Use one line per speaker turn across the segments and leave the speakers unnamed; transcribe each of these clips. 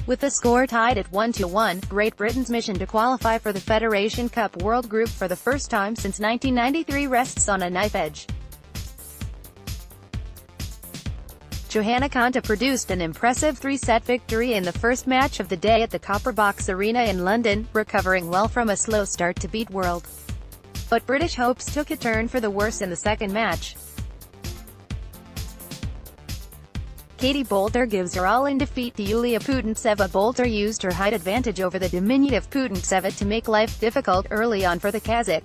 With the score tied at 1-1, Great Britain's mission to qualify for the Federation Cup World Group for the first time since 1993 rests on a knife edge. Johanna Konta produced an impressive 3-set victory in the first match of the day at the Copper Box Arena in London, recovering well from a slow start to beat world. But British hopes took a turn for the worse in the second match. Katie Boulter gives her all in defeat to Yulia Putintseva. Boulter used her height advantage over the diminutive Putinseva to make life difficult early on for the Kazakh.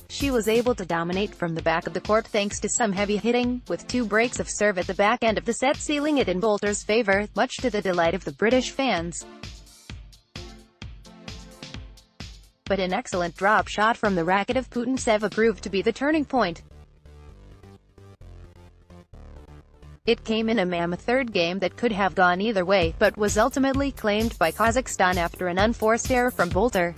She was able to dominate from the back of the court thanks to some heavy hitting, with 2 breaks of serve at the back end of the set sealing it in Boulter's favour, much to the delight of the British fans. But an excellent drop shot from the racket of Putinseva proved to be the turning point. It came in a mammoth third game that could have gone either way, but was ultimately claimed by Kazakhstan after an unforced error from Boulter.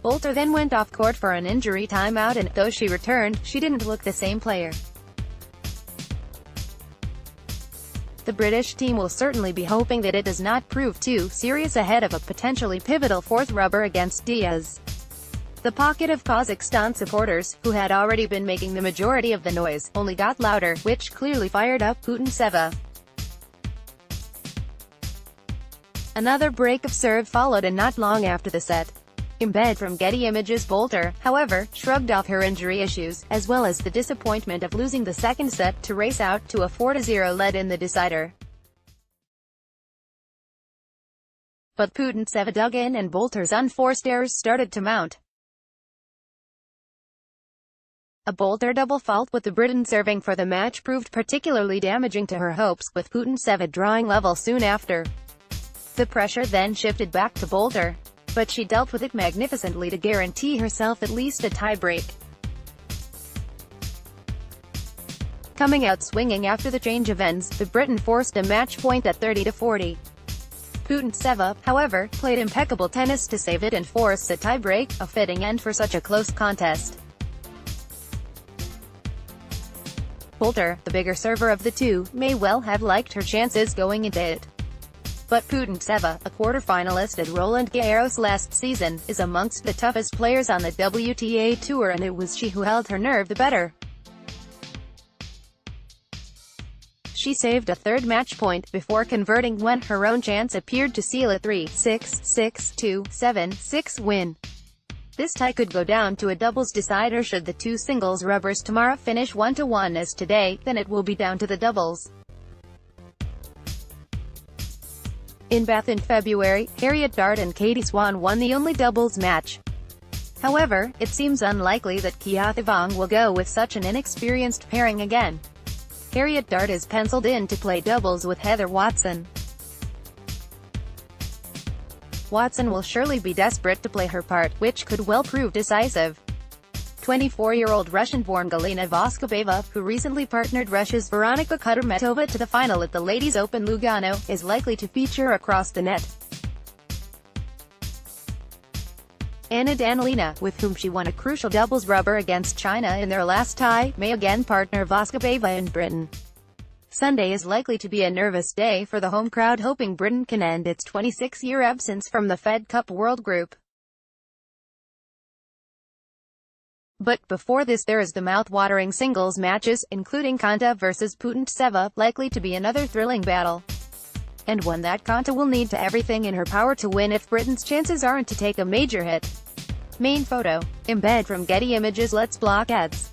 Boulter then went off court for an injury timeout and, though she returned, she didn't look the same player. The British team will certainly be hoping that it does not prove too serious ahead of a potentially pivotal fourth rubber against Diyas. The pocket of Kazakhstan supporters, who had already been making the majority of the noise, only got louder, which clearly fired up Putinseva. Another break of serve followed, and not long after the set. Embed from Getty Images. Boulter, however, shrugged off her injury issues, as well as the disappointment of losing the second set, to race out to a 4-0 lead in the decider. But Putinseva dug in and Boulter's unforced errors started to mount. A Boulter double fault with the Briton serving for the match proved particularly damaging to her hopes, with Putinseva drawing level soon after. The pressure then shifted back to Boulter, but she dealt with it magnificently to guarantee herself at least a tiebreak. Coming out swinging after the change of ends, the Briton forced a match point at 30-40. Putinseva, however, played impeccable tennis to save it and force a tiebreak, a fitting end for such a close contest. Boulter, the bigger server of the two, may well have liked her chances going into it. But Putinseva, a quarter-finalist at Roland Garros last season, is amongst the toughest players on the WTA Tour, and it was she who held her nerve the better. She saved a third match point, before converting when her own chance appeared to seal a 3-6, 6-2, 7-6 win. This tie could go down to a doubles decider should the 2 singles rubbers tomorrow finish 1-1 as today, then it will be down to the doubles. In Bath in February, Harriet Dart and Katie Swan won the only doubles match. However, it seems unlikely that Kia Thivong will go with such an inexperienced pairing again. Harriet Dart is penciled in to play doubles with Heather Watson. Watson will surely be desperate to play her part, which could well prove decisive. 24-year-old Russian-born Galina Voskobeva, who recently partnered Russia's Veronika Kudermetova to the final at the Ladies Open Lugano, is likely to feature across the net. Anna Danilina, with whom she won a crucial doubles rubber against China in their last tie, may again partner Voskobeva in Britain. Sunday is likely to be a nervous day for the home crowd, hoping Britain can end its 26-year absence from the Fed Cup World Group. But before this, there is the mouth-watering singles matches, including Konta vs Putinseva, likely to be another thrilling battle. And one that Konta will need to everything in her power to win if Britain's chances aren't to take a major hit. Main photo. Embed from Getty Images. Let's block ads.